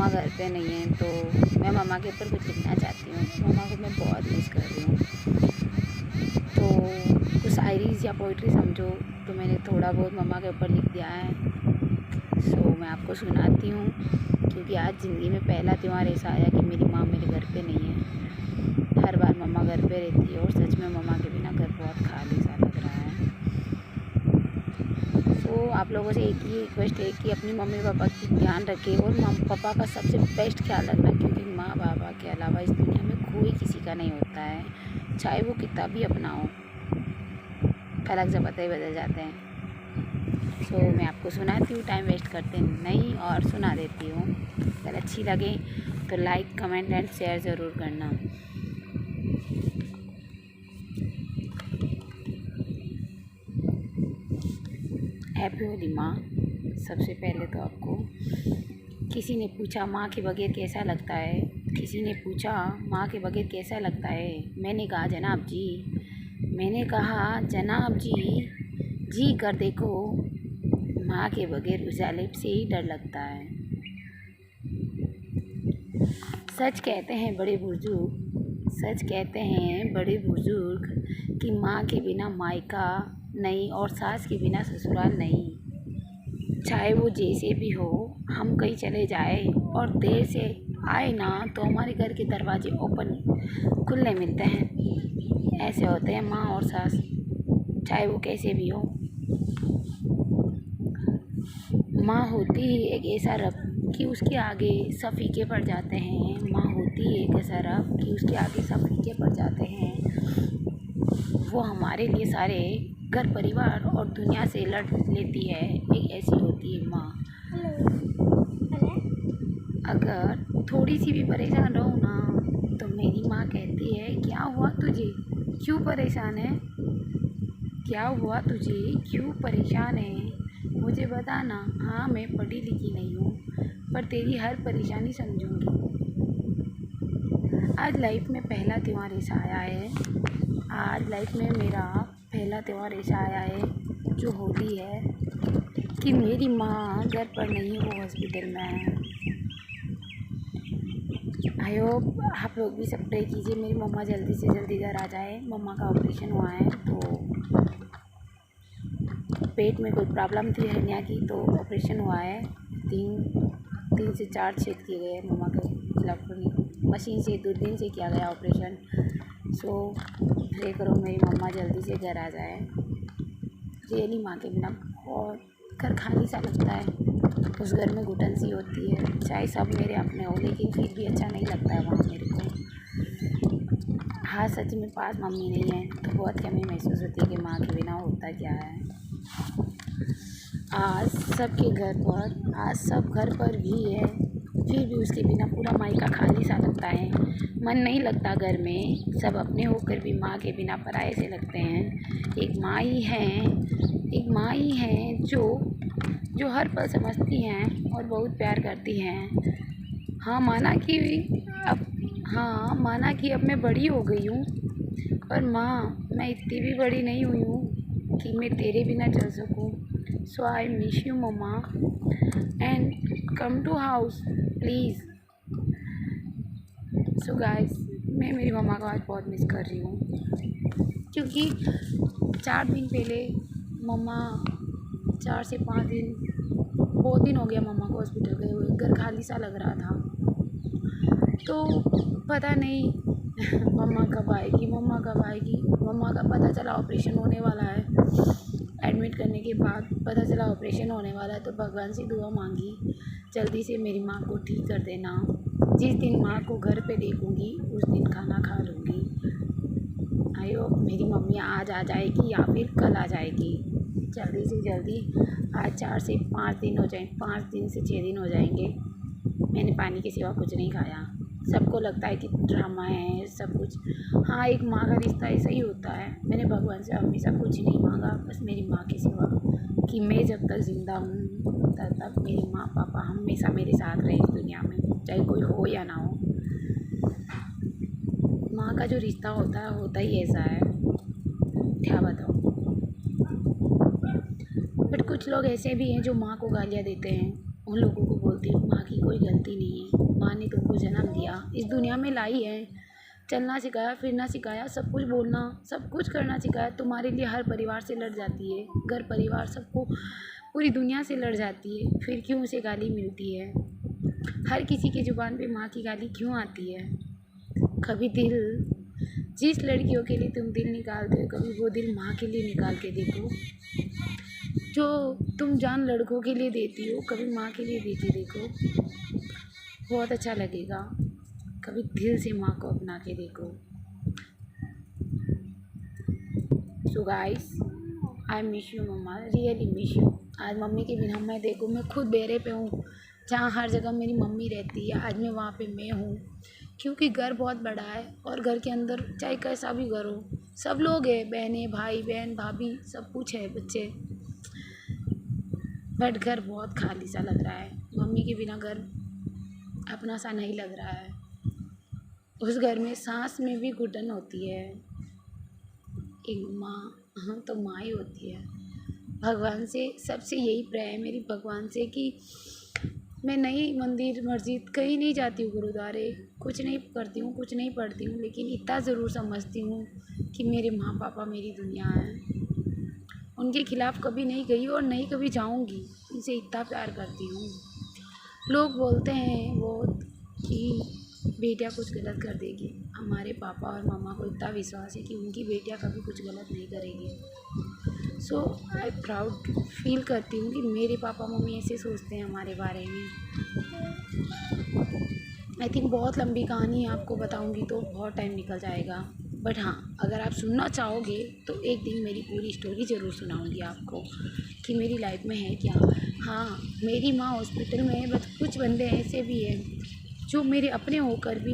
मम्मा घर पे नहीं है तो मैं मम्मा के ऊपर कुछ लिखना चाहती हूँ। मम्मा को मैं बहुत मिस कर रही हूँ। तो कुछ शायरीज़ या पोइट्री समझो तो मैंने थोड़ा बहुत मम्मा के ऊपर लिख दिया है। मैं आपको सुनाती हूँ क्योंकि आज ज़िंदगी में पहला त्यौहार ऐसा आया कि मेरी माँ मेरे घर पे नहीं है। हर बार मम्मा घर पे रहती है और सच में मम्मा के बिना घर बहुत खाली सा लग रहा है। आप लोगों से एक ही रिक्वेस्ट है कि अपनी मम्मी पापा की ध्यान रखें और मम्मी पापा का सबसे बेस्ट ख्याल रखना, क्योंकि माँ बाबा के अलावा इस दुनिया में कोई किसी का नहीं होता है, चाहे वो कितना भी अपना हो। फलक झपकते ही बदल जाते हैं। मैं आपको सुनाती हूँ, टाइम वेस्ट करते नहीं और सुना देती हूँ। अगर अच्छी लगे तो लाइक कमेंट एंड शेयर ज़रूर करना। हैप्पी होली माँ। सबसे पहले तो आपको किसी ने पूछा माँ के बगैर कैसा लगता है, किसी ने पूछा माँ के बगैर कैसा लगता है। मैंने कहा जनाब जी, जी कर देखो, माँ के बगैर उजाले से ही डर लगता है। सच कहते हैं बड़े बुजुर्ग कि माँ के बिना मायका नहीं और सास के बिना ससुराल नहीं। चाहे वो जैसे भी हो, हम कहीं चले जाए और देर से आए ना तो हमारे घर के दरवाजे खुले मिलते हैं। ऐसे होते हैं माँ और सास, चाहे वो कैसे भी हो। माँ होती ही एक ऐसा रब कि उसके आगे सब फीके पड़ जाते हैं। माँ होती ही एक ऐसा रब कि उसके आगे सब फीके पड़ जाते हैं। वो हमारे लिए सारे घर परिवार और दुनिया से लड़ लेती है। एक ऐसी होती है माँ। अगर थोड़ी सी भी परेशान रहूँ ना तो मेरी माँ कहती है क्या हुआ तुझे, क्यों परेशान है, क्या हुआ तुझे, क्यों परेशान है, मुझे बता ना। हाँ मैं पढ़ी लिखी नहीं हूँ पर तेरी हर परेशानी समझूंगी। आज लाइफ में पहला त्यौहार ऐसा आया है, आज लाइफ में मेरा पहला त्यौहार ऐसा आया है जो होली है कि मेरी माँ घर पर नहीं है, वो हॉस्पिटल में है। आई होप आप लोग भी सब प्रे कीजिए मेरी मम्मा जल्दी से जल्दी घर आ जाए। मम्मा का ऑपरेशन हुआ है तो पेट में कोई प्रॉब्लम थी हर्निया की, तो ऑपरेशन हुआ है। 3 से 4 छेद किए गए मम्मा के इलेक्ट्रॉनिक मशीन से 2 दिन से किया गया ऑपरेशन। प्रे करो मेरी मम्मा जल्दी से घर आ जाए। रियली माँ के बिना बहुत घर खाली सा लगता है। उस घर में घुटन सी होती है, चाहे सब मेरे अपने हो लेकिन फिर भी अच्छा नहीं लगता है वहाँ मेरे को। हाँ सच में पास मम्मी नहीं है तो बहुत कमी महसूस होती है कि माँ के बिना होता क्या है। आज सब घर पर भी है, फिर भी उसके बिना पूरा मायका खाली सा लगता है। मन नहीं लगता घर में, सब अपने होकर भी माँ के बिना पराये से लगते हैं। एक माँ ही है जो हर पल समझती हैं और बहुत प्यार करती हैं। माना कि अब मैं बड़ी हो गई हूँ, पर माँ मैं इतनी भी बड़ी नहीं हुई हूँ कि मैं तेरे बिना चल सकूँ। So I miss you mama and come to house please. So guys मैं मेरी मम्मा को आज बहुत मिस कर रही हूँ, क्योंकि 4 दिन पहले मम्मा 4 से 5 दिन बहुत दिन हो गया मम्मा को हॉस्पिटल गए हुए। घर खाली सा लग रहा था तो पता नहीं मम्मा कब आएगी। मम्मा का पता चला ऑपरेशन होने वाला है। एडमिट करने के बाद पता चला ऑपरेशन होने वाला है तो भगवान से दुआ मांगी जल्दी से मेरी माँ को ठीक कर देना। जिस दिन माँ को घर पे देखूँगी उस दिन खाना खा लूँगी। आई होप मेरी मम्मी आज आ जाएगी या फिर कल आ जाएगी जल्दी से जल्दी। आज 4 से 5 दिन हो जाए, 5 दिन से 6 दिन हो जाएंगे मैंने पानी के सिवा कुछ नहीं खाया। सबको लगता है कि ड्रामा है सब कुछ। हाँ एक माँ का रिश्ता ऐसा ही होता है। मैंने भगवान से हमेशा कुछ नहीं मांगा, बस मेरी माँ के सिवा कि मैं जब तक ज़िंदा हूँ तब तक मेरे माँ पापा हमेशा मेरे साथ रहे इस दुनिया में, चाहे कोई हो या ना हो। माँ का जो रिश्ता होता ही ऐसा है, क्या बताओ। बट कुछ लोग ऐसे भी हैं जो माँ को गालियाँ देते हैं। उन लोगों को बोलती हूँ माँ की कोई कोई गलती नहीं है। माँ ने तुमको जन्म दिया, इस दुनिया में लाई है, चलना सिखाया, फिरना सिखाया, सब कुछ बोलना, सब कुछ करना सिखाया। तुम्हारे लिए हर परिवार से लड़ जाती है, घर परिवार सबको, पूरी दुनिया से लड़ जाती है, फिर क्यों उसे गाली मिलती है? हर किसी की ज़ुबान पे माँ की गाली क्यों आती है? कभी दिल, जिस लड़कियों के लिए तुम दिल निकालते हो, कभी वो दिल माँ के लिए निकाल के देखो। जो तुम जान लड़कों के लिए देती हो, कभी माँ के लिए दे के देखो, बहुत अच्छा लगेगा। कभी दिल से माँ को अपना के देखो। So guys, I miss you mamma, really miss you. आज मम्मी के बिना मैं देखो, मैं खुद बेरे पे हूँ, जहाँ हर जगह मेरी मम्मी रहती है, आज मैं वहाँ पे मैं हूँ। क्योंकि घर बहुत बड़ा है और घर के अंदर चाहे कैसा भी घर हो, सब लोग हैं, बहनें, भाई बहन, भाभी, सब कुछ है, बच्चे, बट घर बहुत खाली सा लग रहा है। मम्मी के बिना घर अपना सा नहीं लग रहा है। उस घर में सांस में भी घुटन होती है। एक माँ, हाँ तो माँ ही होती है। भगवान से सबसे यही प्रे है मेरी, भगवान से कि मैं नहीं मंदिर मस्जिद कहीं नहीं जाती हूँ, गुरुद्वारे कुछ नहीं करती हूँ, कुछ नहीं पढ़ती हूँ, लेकिन इतना ज़रूर समझती हूँ कि मेरे माँ पापा मेरी दुनिया है। उनके खिलाफ़ कभी नहीं गई और नहीं कभी जाऊँगी, उनसे इतना प्यार करती हूँ। लोग बोलते हैं बहुत कि बेटियाँ कुछ गलत कर देगी, हमारे पापा और मम्मा को इतना विश्वास है कि उनकी बेटियाँ कभी कुछ गलत नहीं करेगी। सो आई प्राउड फील करती हूँ कि मेरे पापा मम्मी ऐसे सोचते हैं हमारे बारे में। आई थिंक बहुत लंबी कहानी आपको बताऊँगी तो बहुत टाइम निकल जाएगा, बट हाँ, अगर आप सुनना चाहोगे तो एक दिन मेरी पूरी स्टोरी ज़रूर सुनाऊँगी आपको कि मेरी लाइफ में है क्या। हाँ, मेरी माँ हॉस्पिटल में है, बट कुछ बंदे ऐसे भी हैं जो मेरे अपने होकर भी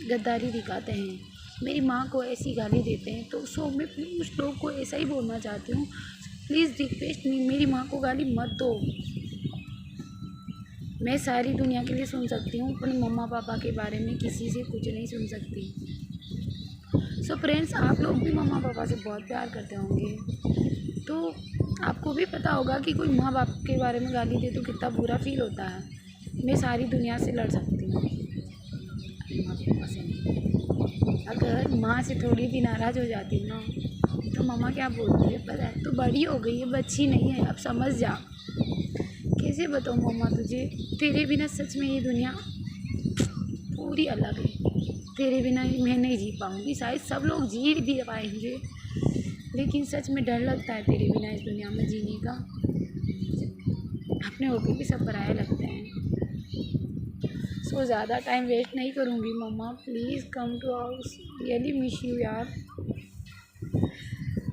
गद्दारी दिखाते हैं, मेरी माँ को ऐसी गाली देते हैं। तो सो मैं उस लोग को ऐसा ही बोलना चाहती हूँ, प्लीज़ रिक्वेस्ट मी, मेरी माँ को गाली मत दो। मैं सारी दुनिया के लिए सुन सकती हूँ, अपने मम्मा पापा के बारे में किसी से कुछ नहीं सुन सकती। सो फ्रेंड्स, आप लोग भी मम्मा पापा से बहुत प्यार करते होंगे, तो आपको भी पता होगा कि कोई माँ बाप के बारे में गाली दे तो कितना बुरा फील होता है। मैं सारी दुनिया से लड़ सकती हूँ, माँ पापा से नहीं। अगर माँ से थोड़ी भी नाराज़ हो जाती हूँ ना, तो मम्मा क्या बोलती है पता है, तू बड़ी हो गई है, बच्ची नहीं है, अब समझ जा। कैसे बताऊँ मम्मा तुझे, तेरे बिना सच में ये दुनिया पूरी अलग है। तेरे बिना मैं नहीं जी पाऊँगी, शायद सब लोग जी भी पाएंगे, लेकिन सच में डर लगता है तेरे बिना इस दुनिया में जीने का। अपने होके भी सब पराये लगते हैं। सो ज़्यादा टाइम वेस्ट नहीं करूँगी mama, please come to house, really miss you यार।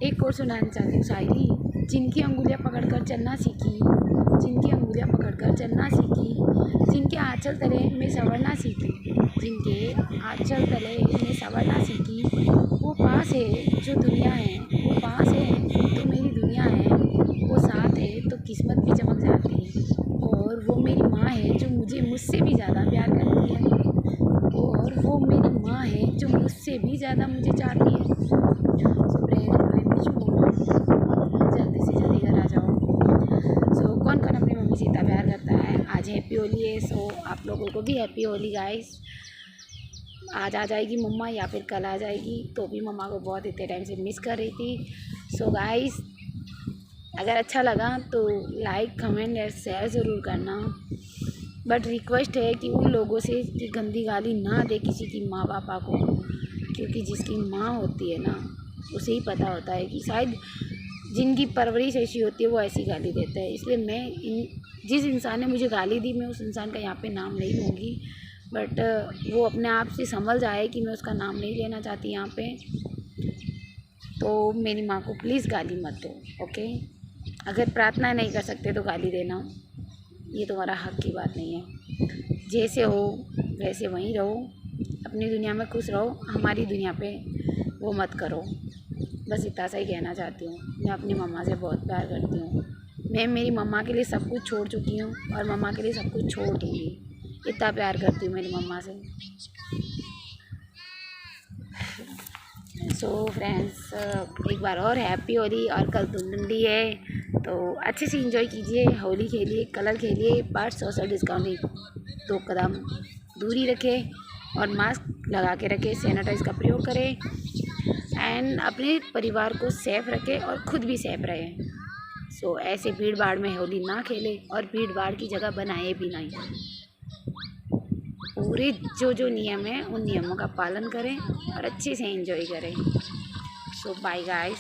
एक और सुनाना चाहती हूँ शायरी। जिनकी अंगुलियाँ पकड़कर चलना सीखी, जिनकी अंगुलियाँ पकड़कर चलना सीखी, जिनके आँचल तले मैं संवरना सीखी, जिनके आँचल तले मैं संवरना सीखी, वो पास है जो दुनिया है, वो पास है तो मेरी दुनिया है, वो साथ है तो किस्मत भी चमक जाती है, और वो मेरी माँ है जो मुझे मुझसे भी ज़्यादा प्यार करती है, और वो मेरी माँ है जो मुझसे भी ज़्यादा मुझे चाहती है। सो जल्दी से जल्दी घर आ जाओ। सो कौन कौन अपनी मम्मी से इतना प्यार करता है, आज हैप्पी होली है, सो आप लोगों को भी हैप्पी होली गाइस। आज आ जाएगी मम्मा या फिर कल आ जाएगी, तो भी मम्मा को बहुत इतने टाइम से मिस कर रही थी। सो गाइस, अगर अच्छा लगा तो लाइक कमेंट और शेयर ज़रूर करना, बट रिक्वेस्ट है कि उन लोगों से कि गंदी गाली ना दे किसी की माँ पापा को, क्योंकि जिसकी माँ होती है ना, उसे ही पता होता है कि शायद जिनकी परवरिश ऐसी होती है वो ऐसी गाली देते हैं। इसलिए मैं जिस इंसान ने मुझे गाली दी, मैं उस इंसान का यहाँ पे नाम नहीं लूँगी, बट वो अपने आप से संभल जाए कि मैं उसका नाम नहीं लेना चाहती यहाँ पे। तो मेरी माँ को प्लीज़ गाली मत दो, ओके। अगर प्रार्थना नहीं कर सकते तो गाली देना ये तुम्हारा हक की बात नहीं है। जैसे हो वैसे वहीं रहो, अपनी दुनिया में खुश रहो, हमारी दुनिया पे वो मत करो। बस इतना सा ही कहना चाहती हूँ। मैं अपनी मम्मा से बहुत प्यार करती हूँ, मैं मेरी मम्मा के लिए सब कुछ छोड़ चुकी हूँ और मम्मा के लिए सब कुछ छोड़ दूँगी। इतना प्यार करती हूँ मेरी मम्मा से। सो फ्रेंड्स, एक बार और हैप्पी होली। और कल धुलंडी है, तो अच्छे से इंजॉय कीजिए, होली खेलिए, कलर खेलिए, बट सोशल डिस्टेंसिंग 2 कदम दूरी रखें और मास्क लगा के रखें, सैनिटाइज का प्रयोग करें एंड अपने परिवार को सेफ रखें और ख़ुद भी सेफ रहें। सो ऐसे भीड़ भाड़ में होली ना खेलें और भीड़ भाड़ की जगह बनाए भी नहीं। पूरे जो नियम है उन नियमों का पालन करें और अच्छे से एंजॉय करें। सो बाय गाइस।